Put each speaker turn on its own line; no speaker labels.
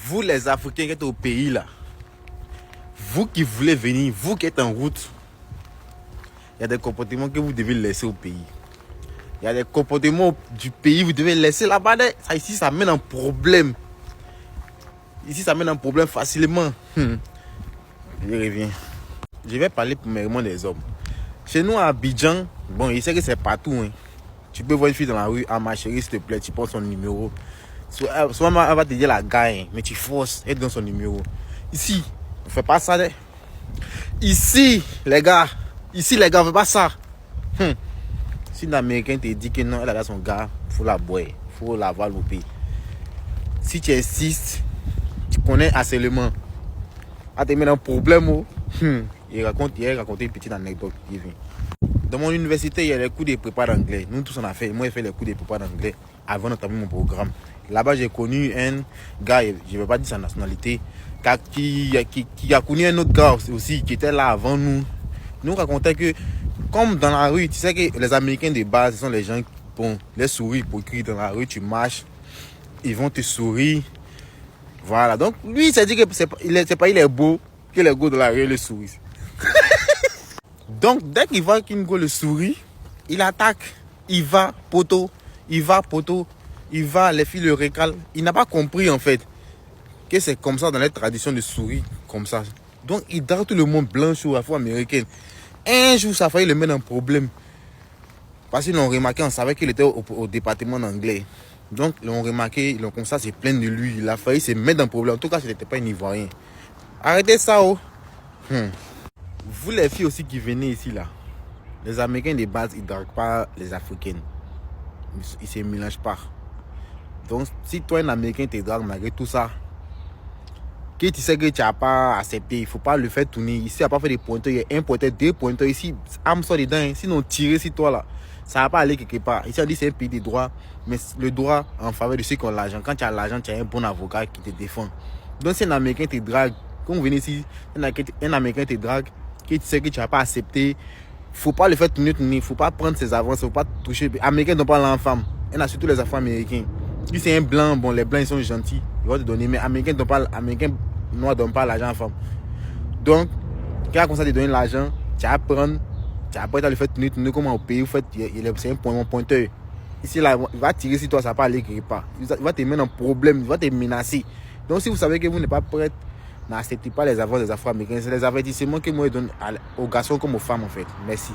vous les Africains qui êtes au pays là, vous qui voulez venir, vous qui êtes en route, il y a des comportements que vous devez laisser au pays. Il y a des comportements du pays que vous devez laisser là-bas. Ça, ici, ça mène un problème. Ici, ça mène un problème facilement. Je reviens. Je vais parler premièrement des hommes. Chez nous à Abidjan, bon, il sait que c'est partout. Hein. Tu peux voir une fille dans la rue, ah ma chérie, s'il te plaît, tu prends son numéro. Soit elle va te dire la gagne, mais tu forces, elle donne son numéro. Ici, on ne fait pas ça. Ici, les gars, on ne fait pas ça. Si l'Américain te dit que non, elle a son gars, il faut la boire, il faut la valoper. Si tu insistes, tu connais harcèlement. À te mettre un problème, il a raconté une petite anecdote. Dans mon université, il y a les cours de prépa d'anglais. Nous tous on a fait. Moi, j'ai fait les cours de prépa d'anglais avant d'entamer mon programme. Là-bas, j'ai connu un gars, je ne vais pas dire sa nationalité, qui a connu un autre gars aussi qui était là avant nous. Nous racontait que, comme dans la rue, tu sais que les Américains de base, ce sont les gens qui font les souris pour crier dans la rue, tu marches, ils vont te sourire. Voilà. Donc, lui, il s'est dit que il est beau, que les gars de la rue le sourient. Donc, dès qu'il voit qu'une go le sourit, il attaque. Il va, poteau. Il va, les filles le récalent. Il n'a pas compris, en fait, que c'est comme ça dans les traditions de souris, comme ça. Donc, il drague tout le monde blanc ou afro-américain. Un jour, ça a failli le mettre en problème. Parce qu'ils l'ont remarqué, on savait qu'il était au département d'anglais. Donc, ils l'ont remarqué, ils l'ont comme ça, c'est plein de lui. Il a failli se mettre en problème. En tout cas, ce n'était pas un Ivoirien. Arrêtez ça, oh. Vous les filles aussi qui venez ici là, les Américains de base, ils ne draguent pas les Africaines. Ils ne se mélangent pas. Donc si toi un Américain te drague malgré tout ça, que tu sais que tu n'as pas accepté, il ne faut pas le faire tourner. Ici, il n'y a pas fait des pointeurs, il y a un pointeur, deux pointeurs. Ici, âme sort dedans, hein. Sinon tirer sur toi là, ça ne va pas aller quelque part. Ici on dit c'est un pays de droit, mais le droit en faveur de ceux qui ont l'argent. Quand tu as l'argent, tu as un bon avocat qui te défend. Donc si un Américain te drague, quand vous venez ici, un Américain te drague, que tu sais que tu n'as pas accepté, il ne faut pas le faire tourner, il ne faut pas prendre ses avances, il ne faut pas toucher. Les Américains n'ont pas l'enfant. Il y en a surtout les Afro-Américains. Si c'est un blanc, bon, les blancs ils sont gentils, ils vont te donner, mais Américains noirs ne donnent pas l'argent à femme. Donc, quand on commence à te donner l'argent, tu vas prendre, tu vas pas le faire tourner comme au pays, c'est un pointeur. Ici, là, il va tirer sur toi, ça ne va pas aller quelque part. Il va te mettre en problème, il va te menacer. Donc, si vous savez que vous n'êtes pas prêt, n'acceptez pas les avances des Afro-Américains. C'est les avertissements que moi je donne aux garçons comme aux femmes en fait. Merci.